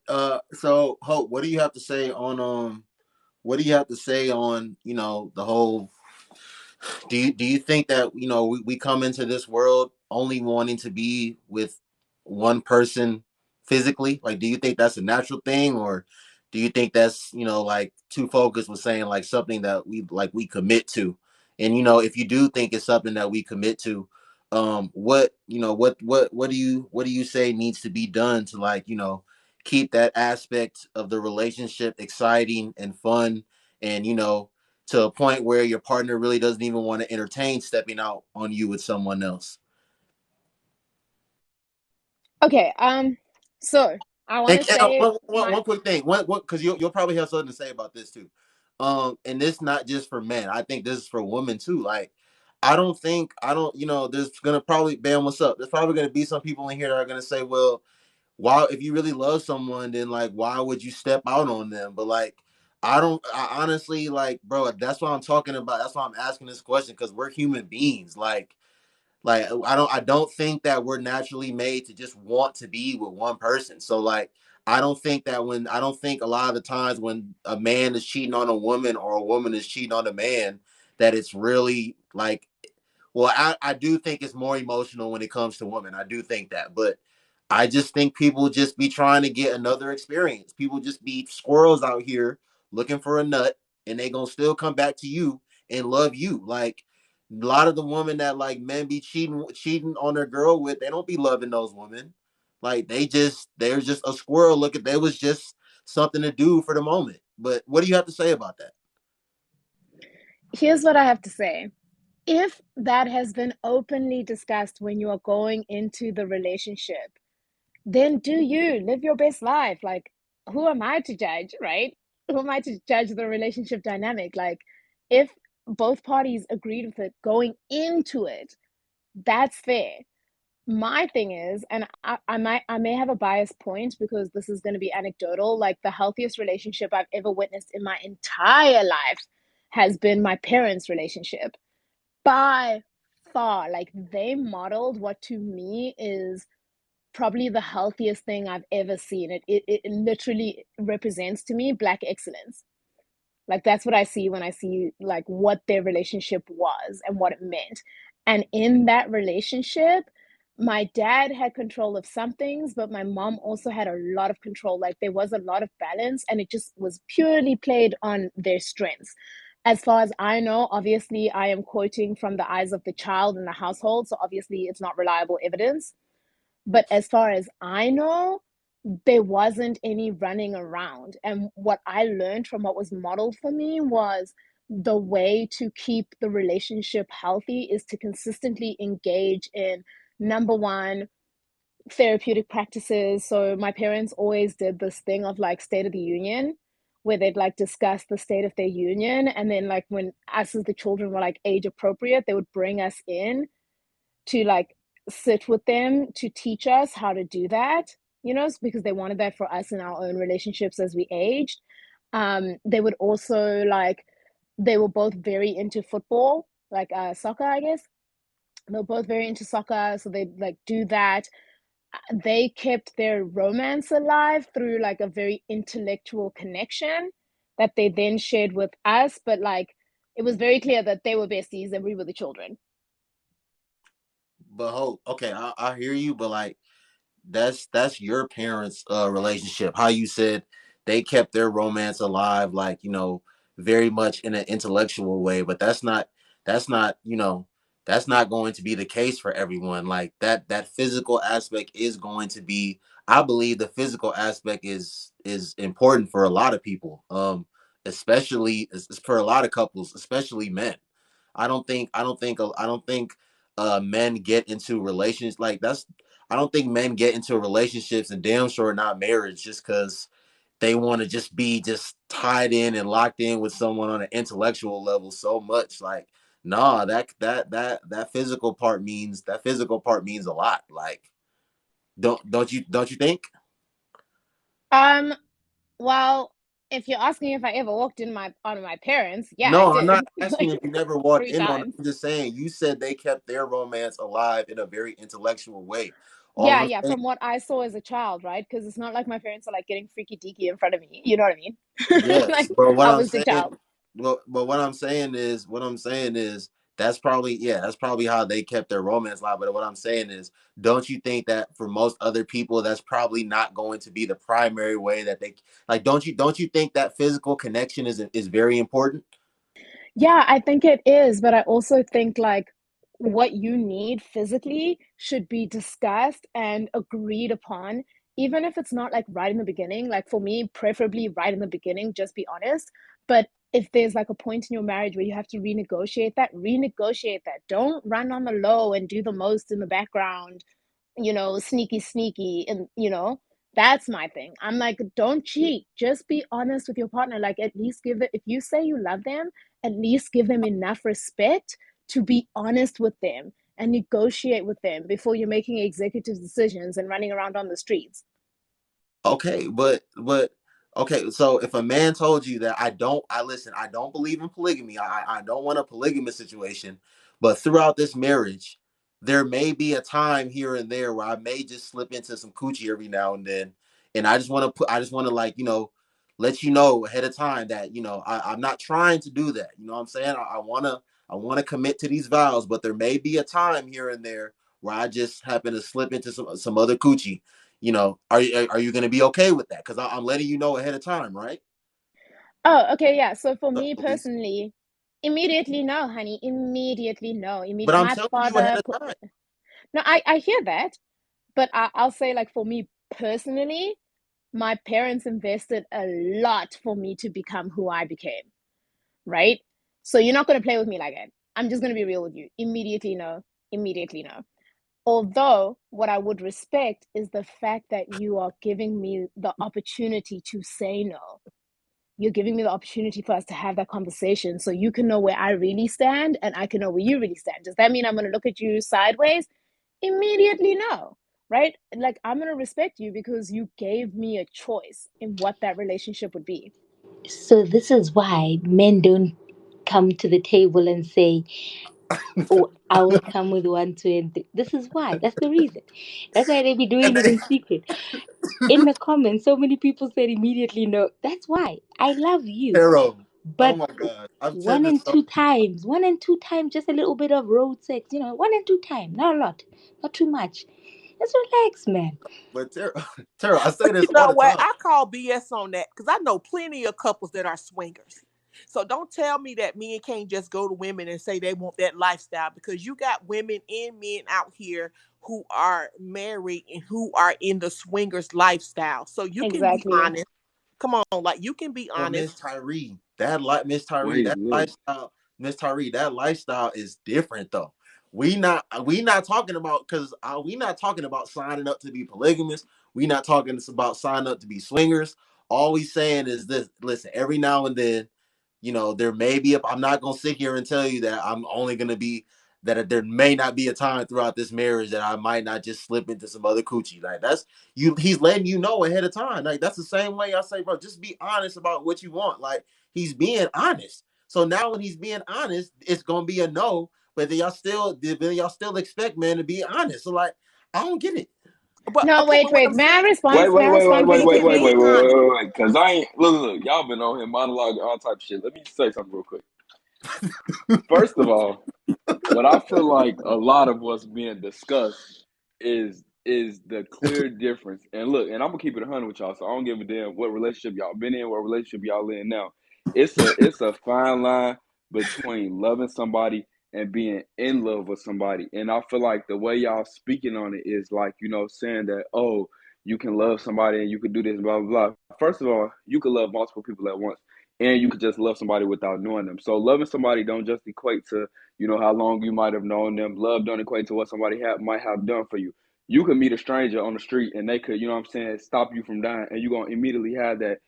So Hope, what do you have to say on what do you have to say on, the whole, do you think that, we come into this world only wanting to be with one person physically? Like, do you think that's a natural thing, or do you think that's, like Two Focus was saying, like something that we commit to? And if you do think it's something that we commit to, what do you say needs to be done to, like, keep that aspect of the relationship exciting and fun, and to a point where your partner really doesn't even want to entertain stepping out on you with someone else. Okay, so I want And, to say one quick thing, one because you'll probably have something to say about this too. And this not just for men. I think this is for women too. Like, I don't, there's gonna probably, Bam, what's up? There's probably gonna be some people in here that are gonna say, well, why, if you really love someone, then like why would you step out on them? But like, I honestly, like, bro, that's what I'm talking about. That's why I'm asking this question, because we're human beings. Like I don't think that we're naturally made to just want to be with one person. So like, I don't think a lot of the times when a man is cheating on a woman, or a woman is cheating on a man, that it's really like, well, I do think it's more emotional when it comes to women. I do think that. But I just think people just be trying to get another experience. People just be squirrels out here looking for a nut, and they gonna still come back to you and love you. Like, a lot of the women that, like, men be cheating on their girl with, they don't be loving those women. Like, they're just a squirrel looking. They was just something to do for the moment. But what do you have to say about that? here's what I have to say. If that has been openly discussed when you are going into the relationship, then do you live your best life? Like, who am I to judge, right? Who am I to judge the relationship dynamic? Like, if both parties agreed with it going into it, that's fair. My thing is, and I may have a biased point because this is going to be anecdotal. Like, the healthiest relationship I've ever witnessed in my entire life has been my parents' relationship by far. Like, they modeled what to me is probably the healthiest thing I've ever seen. It literally represents to me black excellence. Like, that's what I see when I see like what their relationship was and what it meant. And in that relationship, my dad had control of some things, but my mom also had a lot of control. Like, there was a lot of balance, and it just was purely played on their strengths. As far as I know, obviously, I am quoting from the eyes of the child in the household. So obviously, it's not reliable evidence. But as far as I know, there wasn't any running around. And what I learned from what was modeled for me was the way to keep the relationship healthy is to consistently engage in, number one, therapeutic practices. So my parents always did this thing of like State of the Union, where they'd like discuss the state of their union. And then, like, when us as the children were like age appropriate, they would bring us in to like sit with them to teach us how to do that, because they wanted that for us in our own relationships as we aged. They would also like, they were both very into football, like soccer, I guess. They were both very into soccer, so they like do that. They kept their romance alive through like a very intellectual connection that they then shared with us. But like, it was very clear that they were besties and we were the children. But Hope, okay, I hear you, but like, that's your parents' relationship. How you said they kept their romance alive, like, very much in an intellectual way, but that's not that's not going to be the case for everyone. Like, that physical aspect is going to be. I believe the physical aspect is important for a lot of people, especially for a lot of couples, especially men. I don't think men get into relations like that's. I don't think men get into relationships, and damn sure not marriage, just because they want to just be just tied in and locked in with someone on an intellectual level so much. Like, nah, that physical part means a lot. Like, don't you think? Um, Well, if you're asking if I ever walked in my on my parents, yeah, I No, I'm not did. asking Like, if you never walked three in on it. times. I'm just saying you said they kept their romance alive in a very intellectual way. All Yeah, I'm yeah, saying, from what I saw as a child, right? Because it's not like my parents are like getting freaky deaky in front of me. You know what I mean? yes, Like but what I I'm was the saying, child. but what I'm saying is that's probably yeah, that's probably how they kept their romance alive. But what I'm saying is, don't you think that for most other people, that's probably not going to be the primary way that they like? Don't you think that physical connection is very important? Yeah, I think it is, but I also think like what you need physically should be discussed and agreed upon, even if it's not like right in the beginning. Like for me, preferably right in the beginning, just be honest. But if there's like a point in your marriage where you have to renegotiate that, renegotiate that. Don't run on the low and do the most in the background, sneaky, sneaky. And, that's my thing. I'm like, don't cheat. Just be honest with your partner. Like, at least give it, if you say you love them, at least give them enough respect to be honest with them and negotiate with them before you're making executive decisions and running around on the streets. Okay, but okay. So if a man told you that I listen, I don't believe in polygamy. I don't want a polygamous situation. But throughout this marriage, there may be a time here and there where I may just slip into some coochie every now and then, and I just want to like let you know ahead of time that I'm not trying to do that. You know what I'm saying? I wanna commit to these vows, but there may be a time here and there where I just happen to slip into some other coochie. Are you going to be okay with that? Because I'm letting you know ahead of time, right? Oh, okay, yeah. So for So, me personally, immediately no, honey. Immediately no. but I'm My telling you ahead father of put, time. no, I hear that, but I'll say like for me personally, my parents invested a lot for me to become who I became, right? So you're not going to play with me like that. I'm just going to be real with you. Immediately no. Immediately no. Although what I would respect is the fact that you are giving me the opportunity to say no. You're giving me the opportunity for us to have that conversation so you can know where I really stand and I can know where you really stand. Does that mean I'm going to look at you sideways? Immediately, no. Right? Like, I'm going to respect you because you gave me a choice in what that relationship would be. So this is why men don't come to the table and say, "Oh, I will come with one, two, and three." This is why. That's the reason. That's why they be And doing it they, in secret. In the comments, so many people said immediately no. That's why I love you, Taro, oh but my God, I've said one this and so. two times, one and two times, just a little bit of road sex. One and two times, not a lot, not too much. Just relax, man. But Taro, Taro, I say But this you all know the what? time. I call BS on that because I know plenty of couples that are swingers. So don't tell me that men can't just go to women and say they want that lifestyle because you got women and men out here who are married and who are in the swingers lifestyle. So you can be Exactly. honest. Come on, like you can be But Miss honest. Tyree, that like Miss Tyree, Wait, that look. lifestyle, Miss Tyree, that lifestyle is different though. We not talking about because we not talking about signing up to be polygamous. We not talking about signing up to be swingers. All we saying is this: listen, every now and then, there may be. I'm not gonna sit here and tell you that I'm only gonna be that there may not be a time throughout this marriage that I might not just slip into some other coochie. Like that's you he's letting you know ahead of time. Like that's the same way I say, bro, just be honest about what you want. Like he's being honest. So now when he's being honest, it's gonna be a no. But then y'all still expect man to be honest. So like I don't get it. But No, okay, wait, but what wait. I'm saying, Wait, May wait, I wait, wait, respond wait, really he wait, can wait, quickly? be wait, wait, honest. wait, wait. Because I ain't look. Y'all been on here monologuing all type of shit. Let me say something real quick. First of all, what I feel like a lot of what's being discussed is the clear difference. And look, and I'm gonna keep it 100 with y'all, so I don't give a damn what relationship y'all been in, what relationship y'all in now. It's a fine line between loving somebody and being in love with somebody. And I feel like the way y'all speaking on it is like, saying that, oh, you can love somebody and you can do this, blah, blah, blah. First of all, you can love multiple people at once. And you could just love somebody without knowing them. So loving somebody don't just equate to how long you might have known them. Love don't equate to what somebody might have done for you. You could meet a stranger on the street and they could, stop you from dying, and you're gonna immediately have that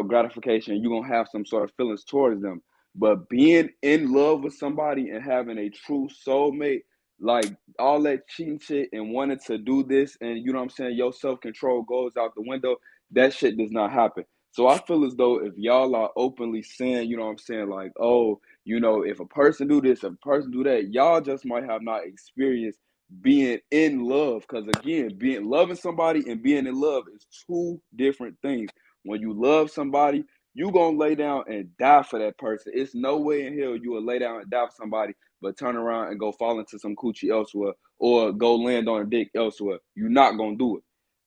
gratification. You're gonna have some sort of feelings towards them. But being in love with somebody and having a true soulmate, like all that cheating shit and wanting to do this, and your self control goes out the window. That shit does not happen. So I feel as though if y'all are openly saying, like, oh, if a person do this, if a person do that, y'all just might have not experienced being in love. Because again, being loving somebody and being in love is two different things. When you love somebody, you gonna lay down and die for that person. It's no way in hell you will lay down and die for somebody, but turn around and go fall into some coochie elsewhere or go land on a dick elsewhere. You're not gonna do it.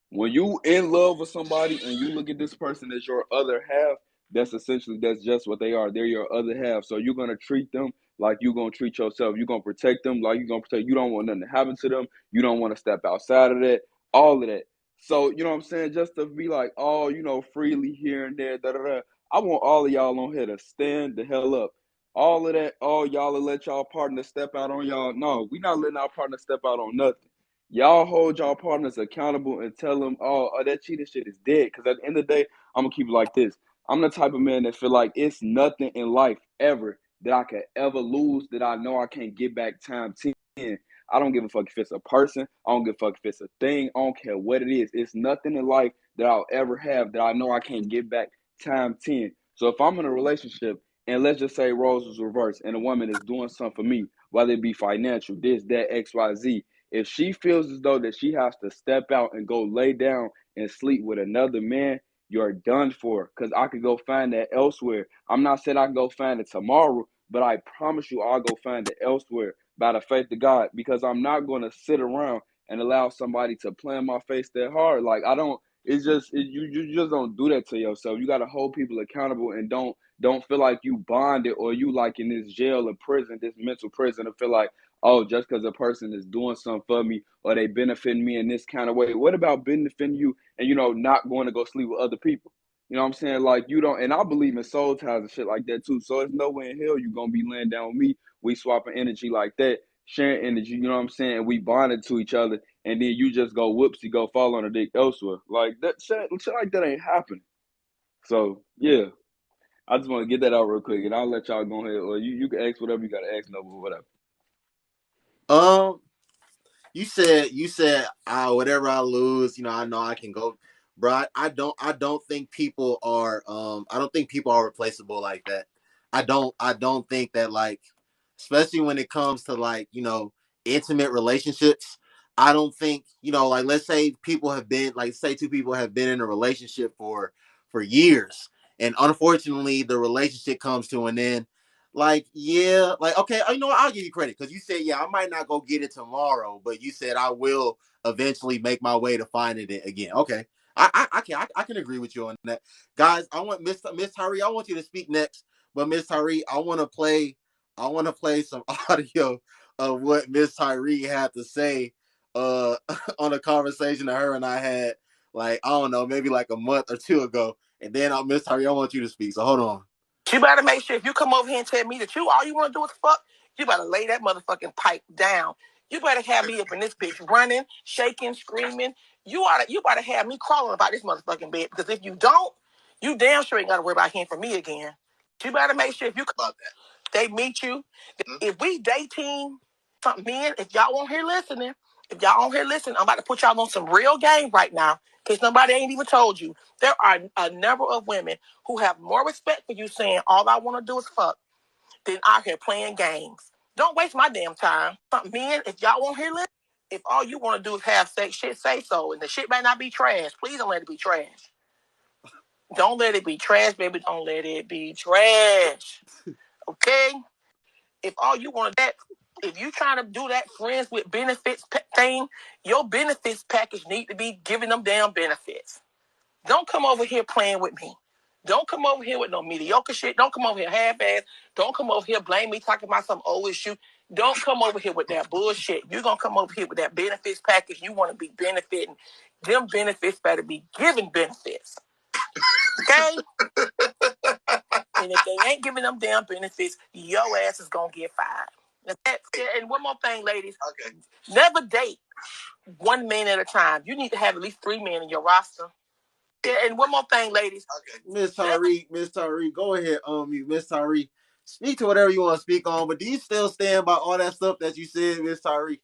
When you in love with somebody and you look at this person as your other half, that's just what they are. They're your other half. So you're gonna treat them like you're gonna treat yourself. You're gonna protect them like you're gonna protect. You don't want nothing to happen to them. You don't want to step outside of that. All of that. So you know what I'm saying? Just to be like, oh, freely here and there, da da da. I want all of y'all on here to stand the hell up. All of that, all y'all to let y'all partner step out on y'all. No, we not letting our partner step out on nothing. Y'all hold y'all partners accountable and tell them, oh, that cheating shit is dead. Because at the end of the day, I'm gonna keep it like this. I'm the type of man that feel like it's nothing in life ever that I could ever lose that I know I can't get back time 10. I don't give a fuck if it's a person. I don't give a fuck if it's a thing. I don't care what it is. It's nothing in life that I'll ever have that I know I can't get back time 10. So if I'm in a relationship and let's just say roles is reversed and a woman is doing something for me, whether it be financial, this, that, XYZ, if she feels as though that she has to step out and go lay down and sleep with another man, you're done for. Because I could go find that elsewhere. I'm not saying I can go find it tomorrow, but I promise you I'll go find it elsewhere by the faith of God. Because I'm not going to sit around and allow somebody to play in my face that hard. Like I don't. It's just you just don't do that to yourself. You got to hold people accountable and don't feel like you bonded or you like in this jail or prison, this mental prison, and feel like, oh, just because a person is doing something for me or they benefiting me in this kind of way. What about benefiting you and, not going to go sleep with other people? You know what I'm saying? Like, you don't, and I believe in soul ties and shit like that too. So there's no way in hell you're going to be laying down with me. We swapping energy like that, sharing energy, you know what I'm saying? We bonded to each other. And then you just go whoopsie, go fall on a dick elsewhere. Like, that shit like that ain't happening. So, yeah. I just want to get that out real quick, and I'll let y'all go ahead. Or you can ask whatever you got to ask, no, whatever. Um, you said whatever I lose, I know I can go. Bro, I don't think people are I don't think people are replaceable like that. I don't think that, like, especially when it comes to, like, intimate relationships. I don't think, like, let's say people have been, like, say two people have been in a relationship for years, and unfortunately the relationship comes to an end. Like, yeah, like, okay, I'll give you credit because you said, yeah, I might not go get it tomorrow, but you said I will eventually make my way to finding it again. Okay, I can agree with you on that, guys. I want Miss Tyree. I want you to speak next, but Miss Tyree, I want to play some audio of what Miss Tyree had to say on a conversation that her and I had, like, I don't know, maybe like a month or two ago, and then Miss Tyree, I want you to speak. So hold on. You better make sure if you come over here and tell me that all you want to do is fuck, you better lay that motherfucking pipe down. You better have me up in this bitch running, shaking, screaming. You better have me crawling about this motherfucking bed because if you don't, you damn sure ain't got to worry about hearing from me again. You better make sure if you come up, they meet you. Mm-hmm. If we dating, men, if y'all won't hear listening, I'm about to put y'all on some real game right now. In case nobody ain't even told you. There are a number of women who have more respect for you saying all I want to do is fuck than out here playing games. Don't waste my damn time. Men, if y'all won't hear listen, if all you want to do is have sex, shit, say so. And the shit may not be trash. Please don't let it be trash. Don't let it be trash, baby. Don't let it be trash. Okay? If all you want to that, if you trying to do that friends with benefits thing, your benefits package need to be giving them damn benefits. Don't come over here playing with me. Don't come over here with no mediocre shit. Don't come over here half-ass. Don't come over here blame me talking about some old issue. Don't come over here with that bullshit. You're going to come over here with that benefits package. You want to be benefiting. Them benefits better be giving benefits. Okay? And if they ain't giving them damn benefits, your ass is going to get fired. And one more thing, ladies. Okay. Never date one man at a time. You need to have at least 3 men in your roster. Yeah, and one more thing, ladies. Okay. Miss Tyree, go ahead, Miss Tyree. Speak to whatever you want to speak on, but do you still stand by all that stuff that you said, Miss Tyree?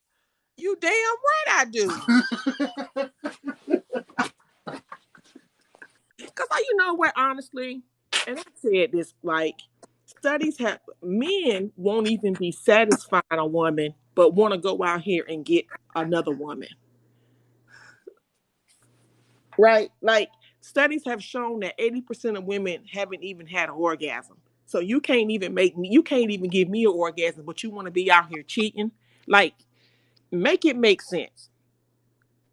You damn right I do. Because you know what, honestly, and I said this, like, studies have men won't even be satisfied a woman but want to go out here and get another woman. Right? Like studies have shown that 80% of women haven't even had an orgasm. So you can't even give me an orgasm, but you want to be out here cheating. Like, make it make sense.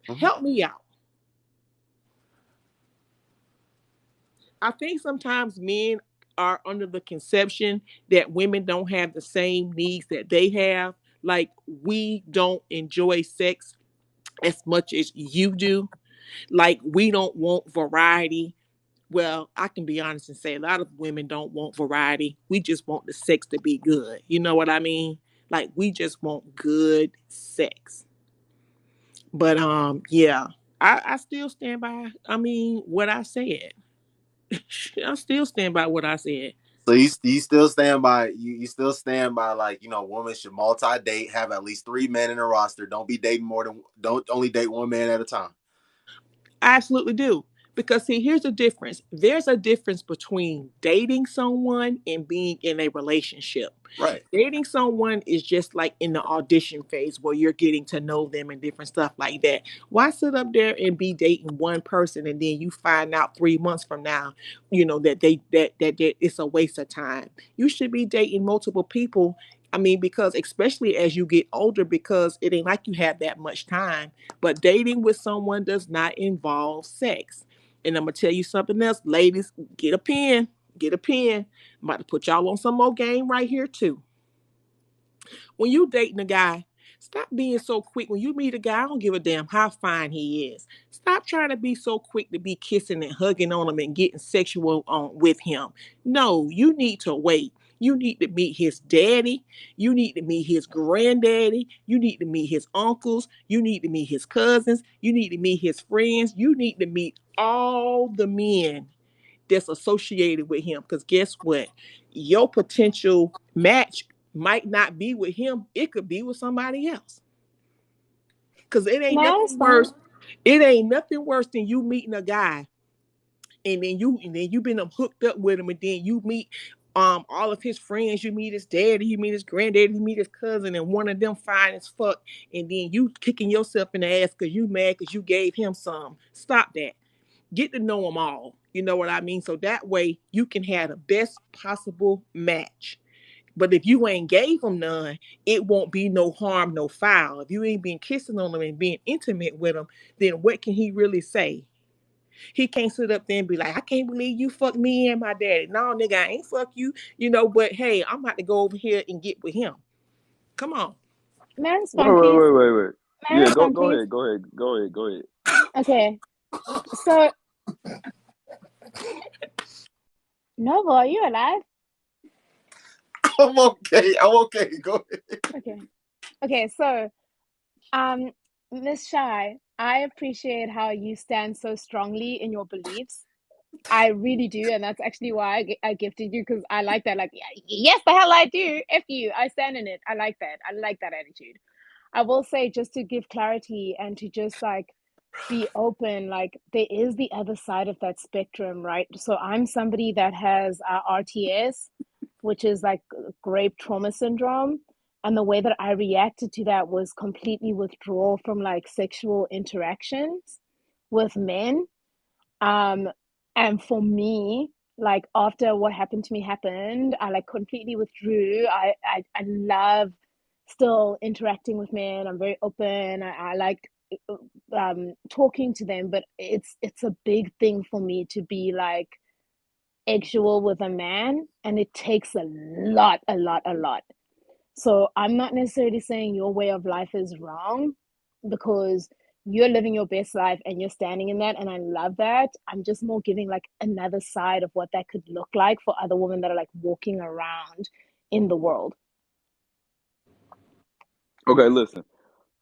Mhm. Help me out. I think sometimes men are under the conception that women don't have the same needs that they have. Like, we don't enjoy sex as much as you do. Like, we don't want variety. Well, I can be honest and say a lot of women don't want variety. We just want the sex to be good. You know what I mean? Like, we just want good sex. But yeah, I still stand by, I mean, what I said. I still stand by what I said. So you still stand by you still stand by, like, women should multi date, have at least 3 men in a roster. Don't be dating more than don't only date one man at a time. I absolutely do. Because see, here's the difference. There's a difference between dating someone and being in a relationship. Right. Dating someone is just like in the audition phase where you're getting to know them and different stuff like that. Why sit up there and be dating one person and then you find out 3 months from now, that it's a waste of time. You should be dating multiple people. I mean, because especially as you get older, because it ain't like you have that much time. But dating with someone does not involve sex. And I'm gonna tell you something else, ladies. Get a pen. Get a pen. I'm about to put y'all on some more game right here too. When you dating a guy, stop being so quick. When you meet a guy, I don't give a damn how fine he is. Stop trying to be so quick to be kissing and hugging on him and getting sexual on with him. No, you need to wait. You need to meet his daddy. You need to meet his granddaddy. You need to meet his uncles. You need to meet his cousins. You need to meet his friends. You need to meet all the men that's associated with him. Because guess what? Your potential match might not be with him. It could be with somebody else. Because it ain't No, it's nothing fine. worse. It ain't nothing worse than you meeting a guy and then you been hooked up with him, and then you meet all of his friends. You meet his daddy, you meet his granddaddy, you meet his cousin, and one of them fine as fuck, and then you kicking yourself in the ass because you mad because you gave him some. Stop that. Get to know them all. You know what I mean? So that way you can have the best possible match. But if you ain't gave them none, it won't be no harm, no foul. If you ain't been kissing on them and being intimate with them, then what can he really say? He can't sit up there and be like, I can't believe you fucked me and my daddy. No, nigga, I ain't fuck you, but hey, I'm about to go over here and get with him. Come on. May I Wait, respond, wait, please? wait, wait, wait. May I Yeah, respond, go please? ahead, go ahead, go ahead, go ahead. Okay. So, Nova, are you alive? I'm okay. I'm okay. Go ahead. Okay. Okay. So, um, Miss Shy, I appreciate how you stand so strongly in your beliefs. I really do, and that's actually why I gifted you because I like that. Like, yeah, yes, the hell I do. F you. I stand in it. I like that. I like that attitude. I will say, just to give clarity and to just like be open, like there is the other side of that spectrum, right? So I'm somebody that has RTS, which is like grape trauma syndrome. And the way that I reacted to that was completely withdrawal from like sexual interactions with men. Um, and for me, like after what happened to me happened, I like completely withdrew. I love still interacting with men. I'm very open. I like talking to them, but it's a big thing for me to be like actual with a man, and it takes a lot. So I'm not necessarily saying your way of life is wrong because you're living your best life and you're standing in that, and I love that. I'm just more giving like another side of what that could look like for other women that are like walking around in the world. Okay, listen.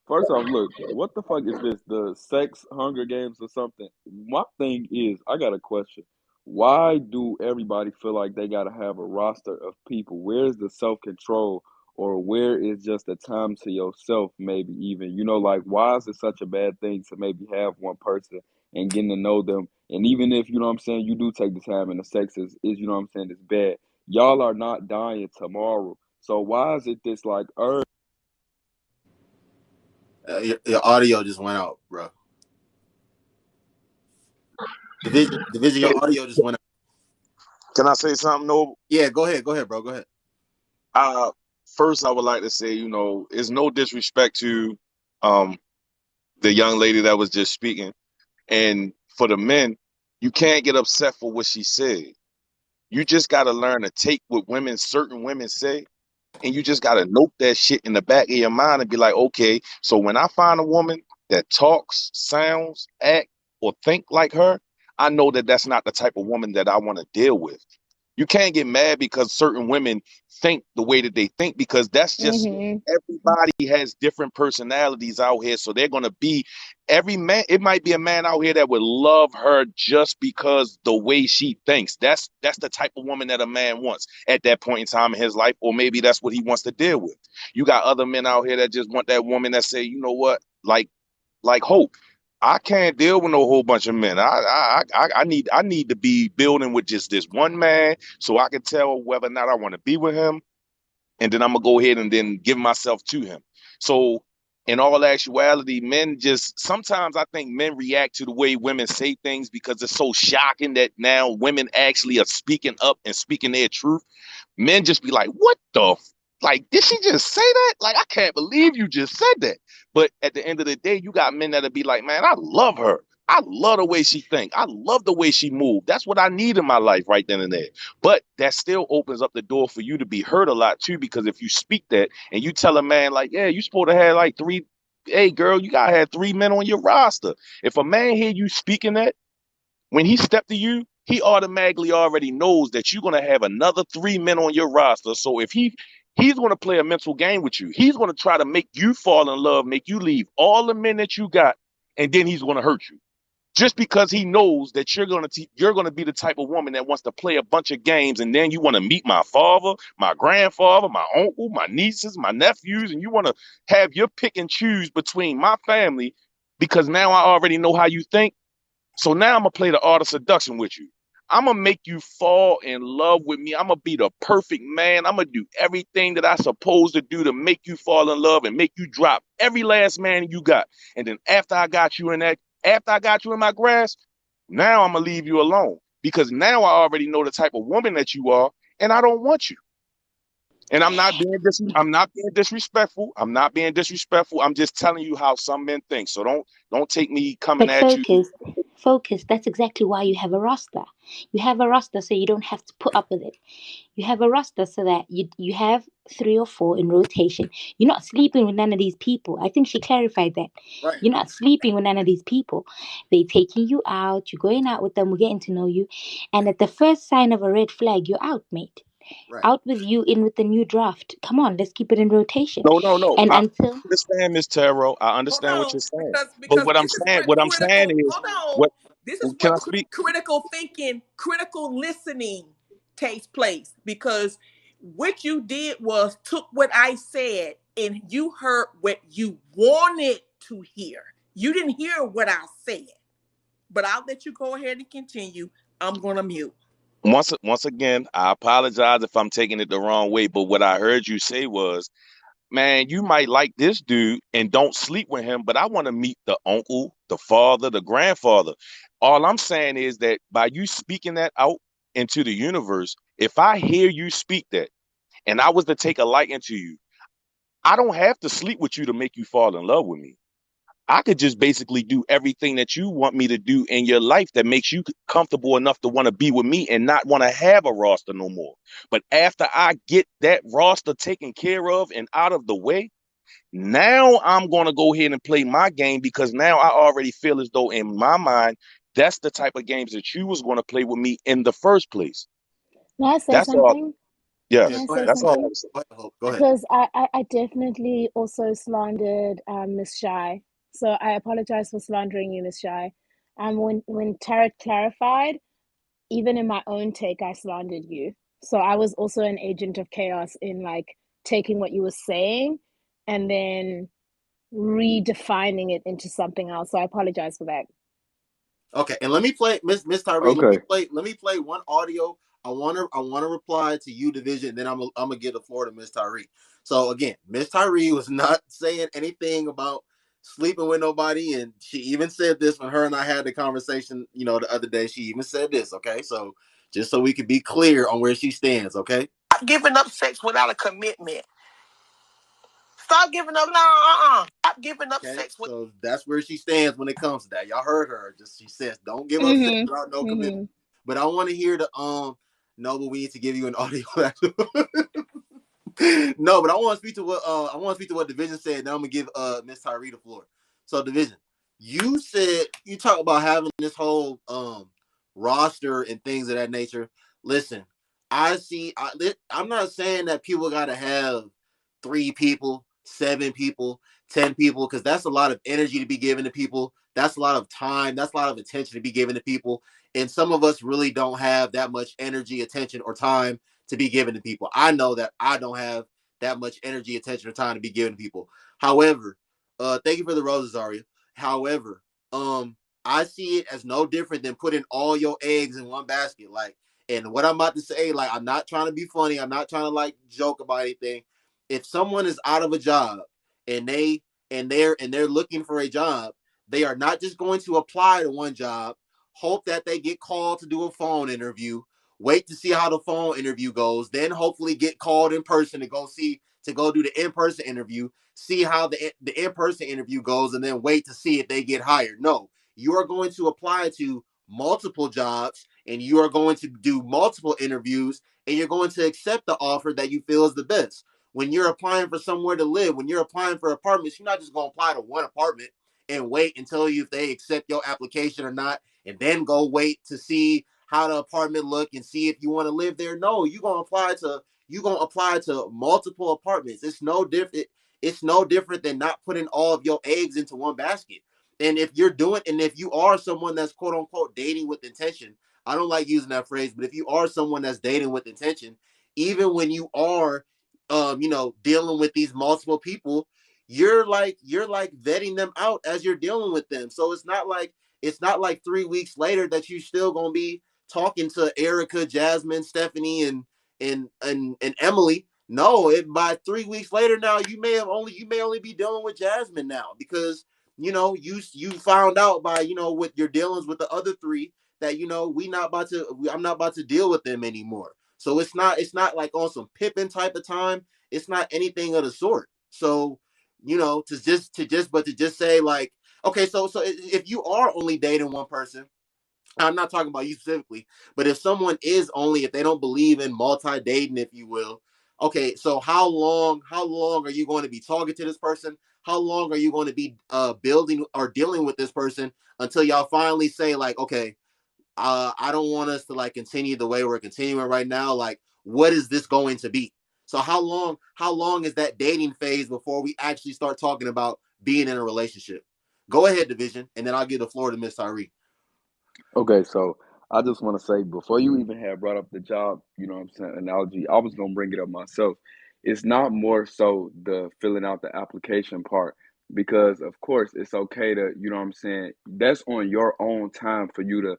First off, look, what the fuck is this? The sex Hunger Games or something? My thing is, I got a question. Why do everybody feel like they gotta have a roster of people? Where's the self control, or where is just the time to yourself? Maybe even like why is it such a bad thing to maybe have one person and getting to know them? And even if what I'm saying, you do take the time and the sex is what I'm saying, it's bad. Y'all are not dying tomorrow, so why is it this like urge Your audio just went out, bro. Division, your audio just went out. Can I say something, Noble? Yeah, go ahead, bro. Go ahead. Uh, First, I would like to say, it's no disrespect to um the young lady that was just speaking, and for the men, you can't get upset for what she said. You just got to learn to take what certain women say, and you just got to note that shit in the back of your mind and be like, okay, so when I find a woman that talks, sounds, act, or think like her, I know that that's not the type of woman that I want to deal with. You can't get mad because certain women think the way that they think, because that's just, Mm-hmm. everybody has different personalities out here. So they're going to be, every man, it might be a man out here that would love her just because the way she thinks. That's the type of woman that a man wants at that point in time in his life, or maybe that's what he wants to deal with. You got other men out here that just want that woman that say, you know what, like Hope. I can't deal with no whole bunch of men. I need to be building with just this one man, so I can tell whether or not I want to be with him, and then I'm gonna go ahead and then give myself to him. So, in all actuality, men just, sometimes I think men react to the way women say things because it's so shocking that now women actually are speaking up and speaking their truth. Men just be like, what the like, did she just say that? Like, I can't believe you just said that. But at the end of the day, you got men that'll be like, man, I love her. I love the way she think. I love the way she moved. That's what I need in my life right then and there. But that still opens up the door for you to be hurt a lot too, because if you speak that and you tell a man like, yeah, you supposed to have like three, hey girl, you gotta have 3 men on your roster. If a man hear you speaking that, when he stepped to you, he automatically already knows that you're gonna have another 3 men on your roster. So if he's gonna play a mental game with you, he's gonna try to make you fall in love, make you leave all the men that you got, and then he's gonna hurt you. Just because he knows that you're gonna be the type of woman that wants to play a bunch of games, and then you want to meet my father, my grandfather, my uncle, my nieces, my nephews, and you want to have your pick and choose between my family because now I already know how you think. So now I'm gonna play the art of seduction with you. I'm gonna make you fall in love with me. I'm gonna be the perfect man. I'm gonna do everything that I supposed to do to make you fall in love and make you drop every last man you got. And then after I got you in my grasp, now I'm gonna leave you alone because now I already know the type of woman that you are, and I don't want you. And I'm not being disrespectful. I'm not being disrespectful. I'm just telling you how some men think. So don't take me coming But at you. focus. That's exactly why you have a roster. You have a roster so you don't have to put up with it. You have a roster so that you have 3 or 4 in rotation. You're not sleeping with none of these people. I think she clarified that. Right, You're not sleeping with none of these people. They taking you out. You're going out with them. We're getting to know you. And at the first sign of a red flag, you're out, mate. right. Out with you, in with the new draft. Come on, let's keep it in rotation. No, no, no. And I until understand, Miss Tarot. I Hold understand what on, you're saying. because But because what I'm this is saying, where what I'm saying critical. is, Hold on, what this is can where I speak? critical thinking, critical listening takes place. Because what you did was took what I said and you heard what you wanted to hear. You didn't hear what I said, but I'll let you go ahead and continue. I'm gonna mute. Once again, I apologize if I'm taking it the wrong way. But what I heard you say was, man, you might like this dude and don't sleep with him, but I want to meet the uncle, the father, the grandfather. All I'm saying is that by you speaking that out into the universe, if I hear you speak that and I was to take a liking to you, I don't have to sleep with you to make you fall in love with me. I could just basically do everything that you want me to do in your life that makes you comfortable enough to want to be with me and not want to have a roster no more. But after I get that roster taken care of and out of the way, now I'm going to go ahead and play my game because now I already feel as though in my mind, that's the type of games that you was going to play with me in the first place. May I say That's all. something? Yeah, May Yes, I go say ahead. that's all something? I'm saying. Go ahead, Hope. Go ahead. Because I definitely also slandered Miss Shy. So I apologize for slandering you, Miss Shy. When Tarot clarified, even in my own take, I slandered you. So I was also an agent of chaos in like taking what you were saying and then redefining it into something else. So I apologize for that. Okay, and let me play Miss Tyree. Let me Okay. play one audio. I wanna reply to you, Division. Then I'm gonna give the floor to Miss Tyree. So again, Miss Tyree was not saying anything about sleeping with nobody. And she even said this when her and I had the conversation, the other day. She even said this, okay? So just so we can be clear on where she stands, okay? Giving up sex without a commitment. Stop giving up. No, Stop giving up sex. So that's where she stands when it comes to that. Y'all heard her. Just she says, don't give up sex Mm-hmm. without no commitment. Mm-hmm. But I want to hear the no, but we need to give you an audio. No, but I want to speak to what Division said. Now I'm gonna give Miss Tyree the floor. So Division, you said you talk about having this whole roster and things of that nature. Listen, I'm not saying that people gotta have 3 people, 7 people, 10 people, because that's a lot of energy to be given to people. That's a lot of time. That's a lot of attention to be given to people. And some of us really don't have that much energy, attention, or time to be given to people. I know that I don't have that much energy, attention, or time to be given to people. However, thank you for the roses, Aria. However, I see it as no different than putting all your eggs in one basket. Like, and what I'm about to say, like, I'm not trying to be funny. I'm not trying to like joke about anything. If someone is out of a job and they're looking for a job, they are not just going to apply to one job, hope that they get called to do a phone interview, wait to see how the phone interview goes, then hopefully get called in person to go do the in-person interview, see how the in-person interview goes, and then wait to see if they get hired. No, you are going to apply to multiple jobs and you are going to do multiple interviews and you're going to accept the offer that you feel is the best. When you're applying for somewhere to live, when you're applying for apartments, you're not just going to apply to one apartment and wait until you if they accept your application or not, and then go wait to see how the apartment look and see if you want to live there. No, you're gonna apply to multiple apartments. It's no different. It's no different than not putting all of your eggs into one basket. And if you are someone that's quote unquote dating with intention, I don't like using that phrase, but if you are someone that's dating with intention, even when you are, dealing with these multiple people, you're like vetting them out as you're dealing with them. So it's not like 3 weeks later that you're still gonna be talking to Erica, Jasmine, Stephanie, and Emily. No, by 3 weeks later now you may only be dealing with Jasmine now because you found out by with your dealings with the other three that I'm not about to deal with them anymore. So it's not like on some Pippin type of time. It's not anything of the sort. So to just say like, okay, so if you are only dating one person, I'm not talking about you specifically, but if they don't believe in multi dating, if you will, okay, so how long are you going to be talking to this person? How long are you going to be building or dealing with this person until y'all finally say like, okay, I don't want us to like continue the way we're continuing right now. Like, what is this going to be? So how long is that dating phase before we actually start talking about being in a relationship? Go ahead, Division, and then I'll give the floor to Miss Tyree. Okay, so I just want to say before you even had brought up the job, you know what I'm saying, analogy, I was gonna bring it up myself. It's not more so the filling out the application part because of course it's okay to, you know what I'm saying, that's on your own time for you to,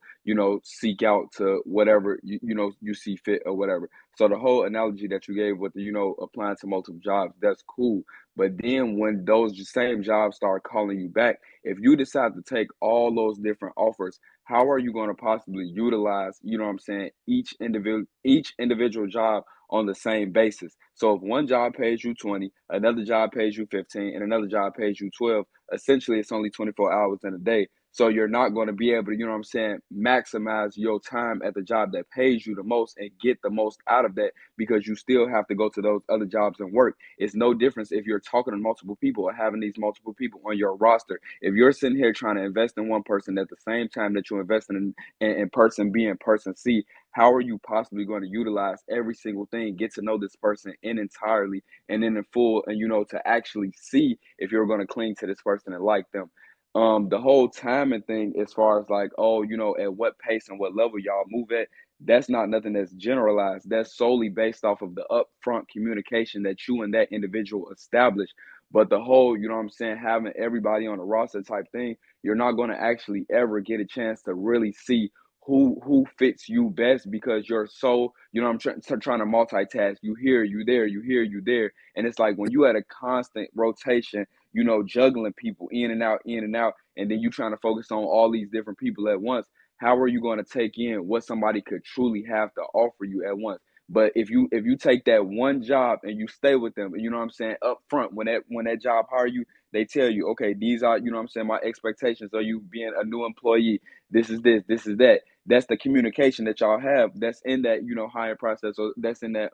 seek out to whatever you see fit or whatever. So the whole analogy that you gave with the, applying to multiple jobs, that's cool. But then when those same jobs start calling you back, if you decide to take all those different offers, how are you going to possibly utilize, you know what I'm saying, each individual job on the same basis? So if one job pays you 20, another job pays you 15, and another job pays you 12, essentially it's only 24 hours in a day. So you're not going to be able to, you know what I'm saying, maximize your time at the job that pays you the most and get the most out of that because you still have to go to those other jobs and work. It's no difference if you're talking to multiple people or having these multiple people on your roster. If you're sitting here trying to invest in one person at the same time that you're investing in person B and person C, how are you possibly going to utilize every single thing, get to know this person in entirely and in full, and to actually see if you're going to cling to this person and like them? The whole timing thing, as far as like, oh, at what pace and what level y'all move at, that's not nothing that's generalized. That's solely based off of the upfront communication that you and that individual establish. But the whole, you know what I'm saying, having everybody on a roster type thing, you're not going to actually ever get a chance to really see who fits you best, because you're so, I'm trying to multitask. You here, you there, you here, you there, and it's like when you had a constant rotation, juggling people in and out, and then you trying to focus on all these different people at once. How are you going to take in what somebody could truly have to offer you at once? But if you take that one job and you stay with them, you know what I'm saying, up front, when that job hire you, they tell you, okay, these are, what I'm saying, my expectations are you being a new employee. This is this is that. That's the communication that y'all have. That's in that, hiring process, or that's in that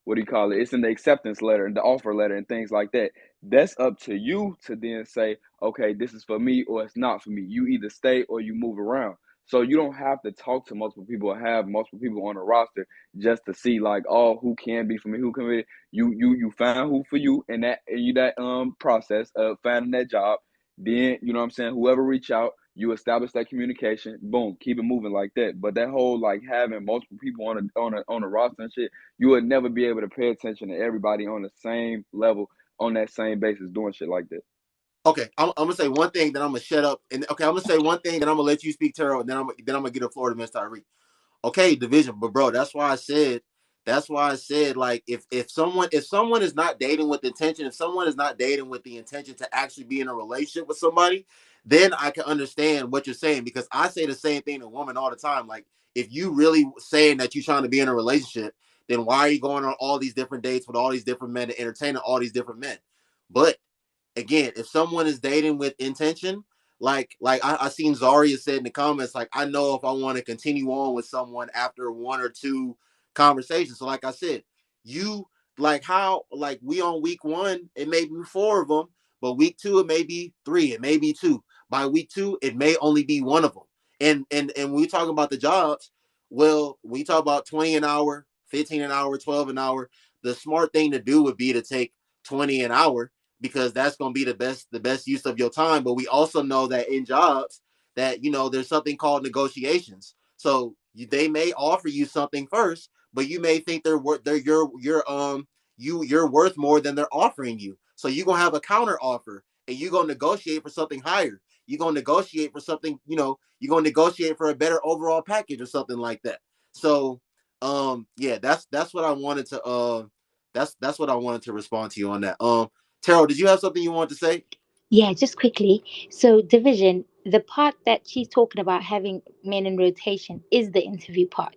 what do you call it? It's in the acceptance letter and the offer letter and things like that. That's up to you to then say, okay, this is for me or it's not for me. You either stay or you move around. So you don't have to talk to multiple people or have multiple people on the roster just to see, like, oh, who can be for me, who can be. You find who for you, and that process of finding that job. Then, you know what I'm saying, whoever reach out, you establish that communication, boom, keep it moving like that. But that whole, like, having multiple people on a roster and shit, you would never be able to pay attention to everybody on the same level, on that same basis, doing shit like that. Okay, I'm gonna say one thing, then I'm gonna shut up. And okay, I'm gonna say one thing, then I'm gonna let you speak, Terrell, and then I'm gonna get a floor to Mr. Tyree. Okay, division, but bro, that's why I said, like, if someone is not dating with intention, if someone is not dating with the intention to actually be in a relationship with somebody, then I can understand what you're saying, because I say the same thing to women all the time. Like, if you really saying that you're trying to be in a relationship, then why are you going on all these different dates with all these different men and entertaining all these different men? But again, if someone is dating with intention, like I seen Zaria said in the comments, like, I know if I want to continue on with someone after one or two conversations. So like I said, you, like, how, like, we on week one, it may be four of them, but week two it may be three, it may be two. By week two, it may only be one of them. And when we talk about the jobs, well, we talk about 20 an hour, 15 an hour, 12 an hour. The smart thing to do would be to take 20 an hour, because that's going to be the best use of your time. But we also know that in jobs, that, there's something called negotiations. So they may offer you something first, but you may think you're worth more than they're offering you. So you're gonna have a counter offer, and you're gonna negotiate for something higher. You're gonna negotiate for something, you're gonna negotiate for a better overall package or something like that. So yeah, that's what I wanted to that's what I wanted to respond to you on that. Terrell, did you have something you wanted to say? Yeah, just quickly. So, division, the part that she's talking about having men in rotation is the interview part.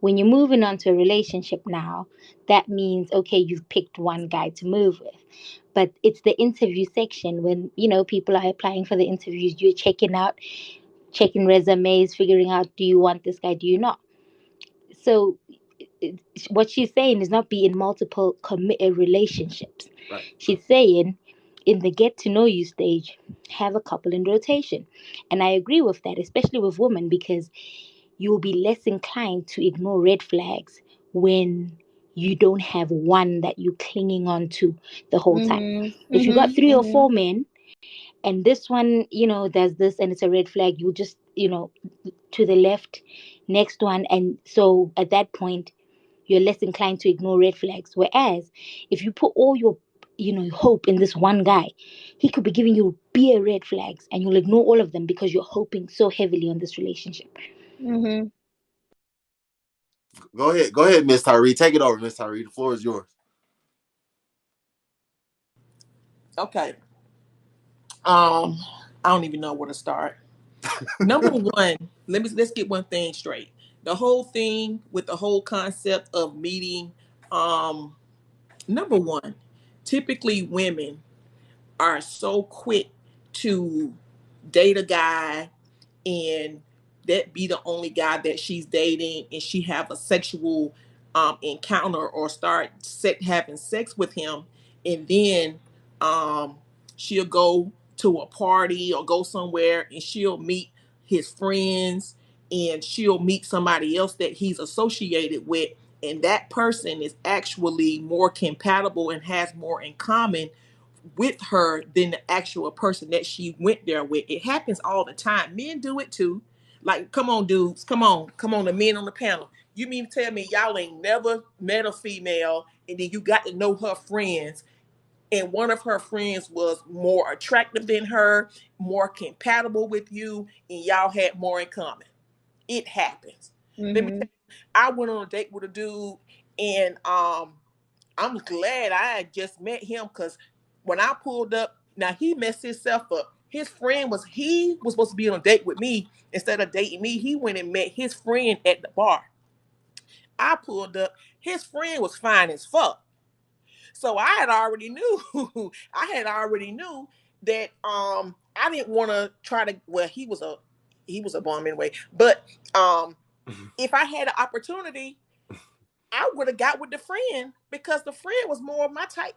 When you're moving on to a relationship now, that means, okay, you've picked one guy to move with. But it's the interview section when, people are applying for the interviews, you're checking resumes, figuring out, do you want this guy, do you not? So, what she's saying is not be in multiple committed relationships. Right. She's saying in the get to know you stage, have a couple in rotation. And I agree with that, especially with women, because you will be less inclined to ignore red flags when you don't have one that you're clinging on to the whole time. Mm-hmm. If you got Mm-hmm. 3 or 4 Mm-hmm. men and this one, does this and it's a red flag, you just, to the left, next one. And so at that point, you're less inclined to ignore red flags. Whereas if you put all your hope in this one guy, he could be giving you bare red flags and you'll ignore all of them because you're hoping so heavily on this relationship. Mm-hmm. Go ahead, Miss Tyree. Take it over, Miss Tyree. The floor is yours. Okay. I don't even know where to start. Number one, let's get one thing straight. The whole thing with the whole concept of meeting, um, number one, typically women are so quick to date a guy and that be the only guy that she's dating, and she have a sexual encounter or start having sex with him, and then um, she'll go to a party or go somewhere and she'll meet his friends, and she'll meet somebody else that he's associated with, and that person is actually more compatible and has more in common with her than the actual person that she went there with. It happens all the time. Men do it too. Like, come on, dudes. Come on, the men on the panel. You mean to tell me y'all ain't never met a female and then you got to know her friends, and one of her friends was more attractive than her, more compatible with you, and y'all had more in common? It happens. Let me Mm-hmm. tell you, I went on a date with a dude, and I'm glad I had just met him because when I pulled up, now he messed himself up. His friend was he was supposed to be on a date with me instead of dating me. He went and met his friend at the bar. I pulled up. His friend was fine as fuck. So I had already knew. I had already knew that I didn't want to try to. Well, he was a bum anyway. But if I had an opportunity, I would have got with the friend because the friend was more of my type.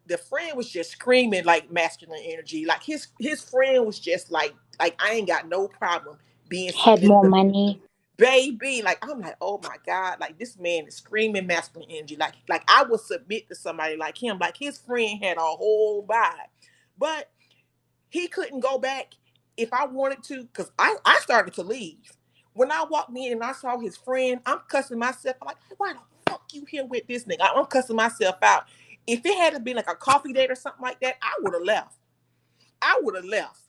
The friend was just screaming like masculine energy. Like his friend was just like I ain't got no problem being Had submissive, more money. baby. Like I'm like, oh my God, like this man is screaming masculine energy. Like I would submit to somebody like him. Like his friend had a whole vibe, but he couldn't go back if I wanted to because I started to leave. When I walked in and I saw his friend, I'm cussing myself. I'm like, why the fuck you here with this nigga? I'm cussing myself out. If it had been like a coffee date or something like that, I would have left. I would have left.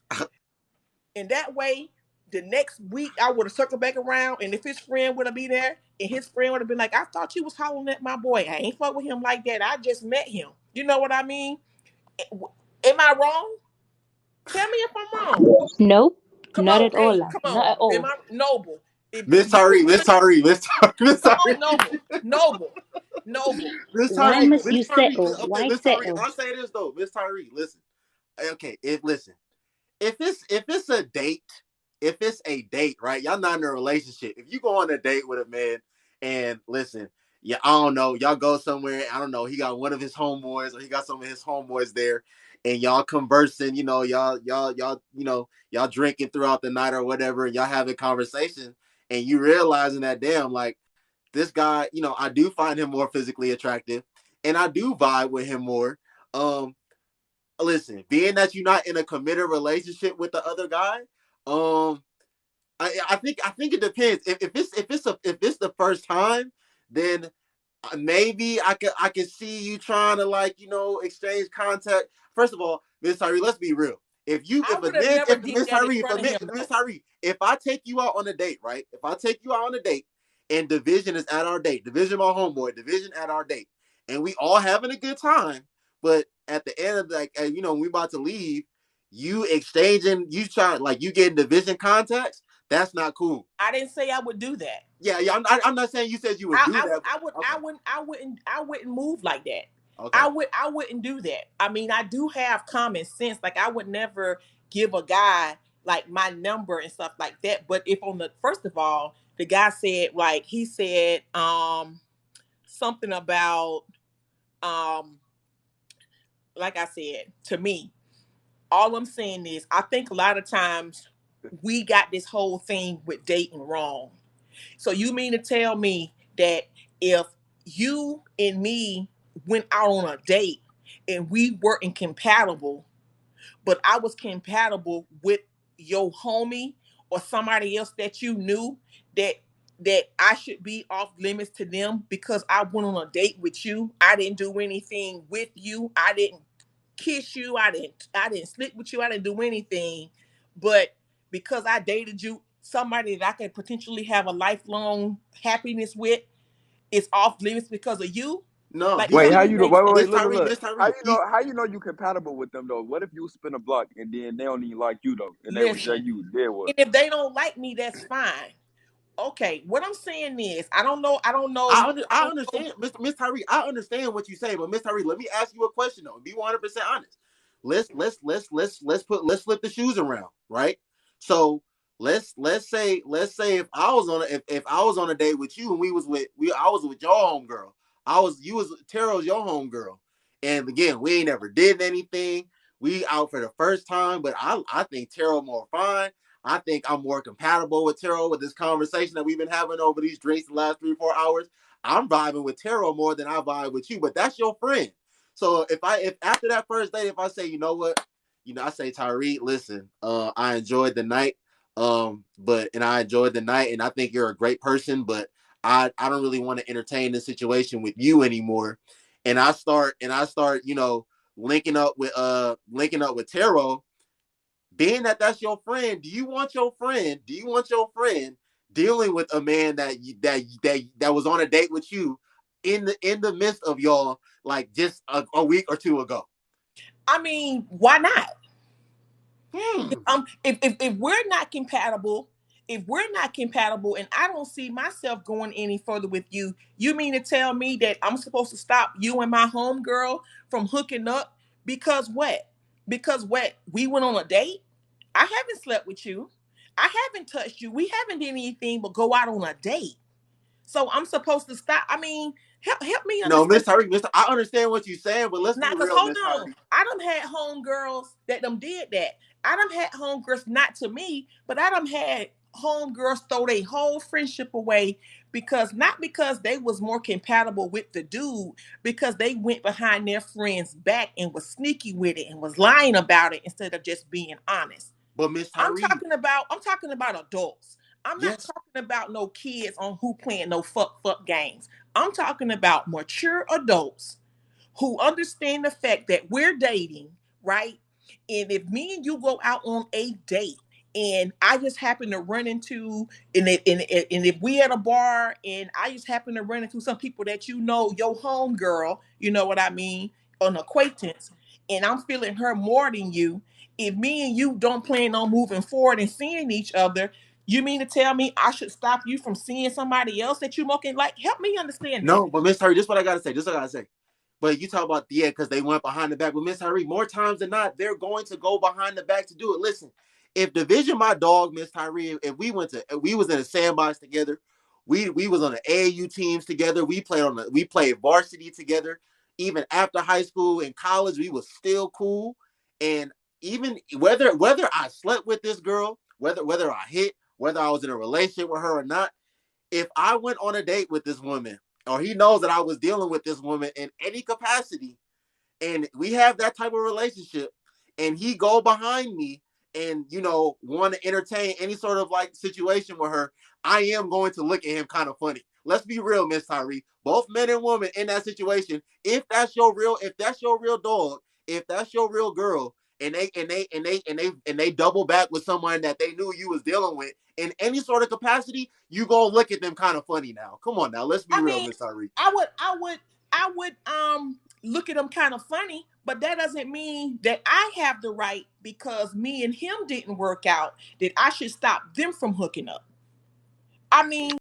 And that way, the next week I would have circled back around, and if his friend would have been there, and his friend would have been like, "I thought you was hollering at my boy. I ain't fuck with him like that. I just met him." You know what I mean? Am I wrong? Tell me if I'm wrong. Nope, Come not on, at all, hey, love. come Not on. at Am all. I noble? If Miss you Tyree, was Miss Tyree, Miss Tyree, Miss come Tyree, on, noble, Miss Why Tyree, must Miss you Tyree. settle? Okay, Why Miss Tyree. settle? I'll say this though, Miss Tyree. Listen, okay, if it's a date, if it's a date, right? Y'all not in a relationship. If you go on a date with a man and listen, yeah, I don't know, y'all go somewhere, I don't know, he got one of his homeboys or he got some of his homeboys there, and y'all conversing, y'all drinking throughout the night or whatever, and y'all having conversation, and you realizing that damn, like this guy, I do find him more physically attractive, and I do vibe with him more. Um, listen, being that you're not in a committed relationship with the other guy, um, I think it depends. If it's the first time, then maybe I could see you trying to like exchange contact. First of all, Miss Tyree, let's be real. I would have never If did Miss that in Tyree, front of him Miss though. Tyree, if I take you out on a date, right? If I take you out on a date, and Division is at our date, Division my homeboy, Division at our date, and we all having a good time, but at the end of when we about to leave, you exchanging, you trying like you getting Division contacts. That's not cool. I didn't say I would do that. Yeah, yeah. I'm not saying you said you would do that. But, okay, I wouldn't move like that. okay. I wouldn't do that. I mean, I do have common sense. Like I would never give a guy like my number and stuff like that. But if on the first of all, the guy said like he said something about um like I said to me, all I'm saying is I think a lot of times we got this whole thing with dating wrong. So you mean to tell me that if you and me went out on a date and we were incompatible, but I was compatible with your homie or somebody else that you knew that I should be off limits to them because I went on a date with you. I didn't do anything with you. I didn't kiss you. I didn't sleep with you. I didn't do anything. But because I dated you, somebody that I could potentially have a lifelong happiness with is off limits because of you. No, Like he it Wait, don't how he even you know? make Wait, sense. wait, wait, Miss look, look, Tyree, look. Miss Tyree. How you know you compatible with them though? What if you spin a block and then they don't even like you though, and they reject Listen, you? Then what? and if they don't like me, that's fine. Okay, what I'm saying is, I don't know. I don't know. I I don't know. understand, Miss Tyree. I understand what you say, but Miss Tyree, let me ask you a question though. Be 100% honest. Let's flip the shoes around, right? So let's say if I was on a date with you and I was with your homegirl. You was Terrell's your homegirl, and again we ain't ever did anything. We out for the first time, but I think Terrell more fine. I think I'm more compatible with Terrell with this conversation that we've been having over these drinks the last 3 or 4 hours. I'm vibing with Terrell more than I vibe with you, but that's your friend. So if after that first date, if I say, you know what, I say, Tyree, listen, I enjoyed the night, and I enjoyed the night, and I think you're a great person, but I don't really want to entertain this situation with you anymore. And I start, linking up with Terrell. Being that that's your friend, do you want your friend dealing with a man that was on a date with you in the midst of y'all like just a week or two ago? I mean, why not? Hmm. If we're not compatible, and I don't see myself going any further with you, you mean to tell me that I'm supposed to stop you and my homegirl from hooking up because what? Because what? We went on a date? I haven't slept with you. I haven't touched you. We haven't done anything but go out on a date. So I'm supposed to stop. I mean, help me No, understand. Miss Tyree, Mister, I understand what you're saying, but let's Now, be cause real, hold Miss on, Tyree. I done had homegirls that them did that. I done had homegirls, not to me, but I done had homegirls throw their whole friendship away because not because they was more compatible with the dude, because they went behind their friend's back and was sneaky with it and was lying about it instead of just being honest. But Miss I'm Tyree, talking about I'm talking about adults. I'm not yes. talking about no kids on who playing no fuck games. I'm talking about mature adults who understand the fact that we're dating, right? And if me and you go out on a date and I just happen to run into, and if we at a bar and I just happen to run into some people that you know, your home girl, you know what I mean, an acquaintance, and I'm feeling her more than you, if me and you don't plan on moving forward and seeing each other, you mean to tell me I should stop you from seeing somebody else that you looking like? Help me understand that. No, but Miss Tyree, this is what I gotta say. This is what I gotta say. But you talk about because they went behind the back. But Miss Tyree, more times than not, they're going to go behind the back to do it. Listen, if Division my dog, Miss Tyree, if we was in a sandbox together, we was on the AAU teams together. We played varsity together. Even after high school and college, we was still cool. And even whether I slept with this girl, whether I hit, whether I was in a relationship with her or not, if I went on a date with this woman, or he knows that I was dealing with this woman in any capacity, and we have that type of relationship, and he go behind me and want to entertain any sort of like situation with her, I am going to look at him kind of funny. Let's be real, Miss Tyree. Both men and women in that situation, if that's your real dog, if that's your real girl, and they double back with someone that they knew you was dealing with in any sort of capacity, you gonna look at them kind of funny now. Come on now, let's be I real, mean, Miss Tyree. I would look at them kind of funny, but that doesn't mean that I have the right because me and him didn't work out that I should stop them from hooking up. I mean,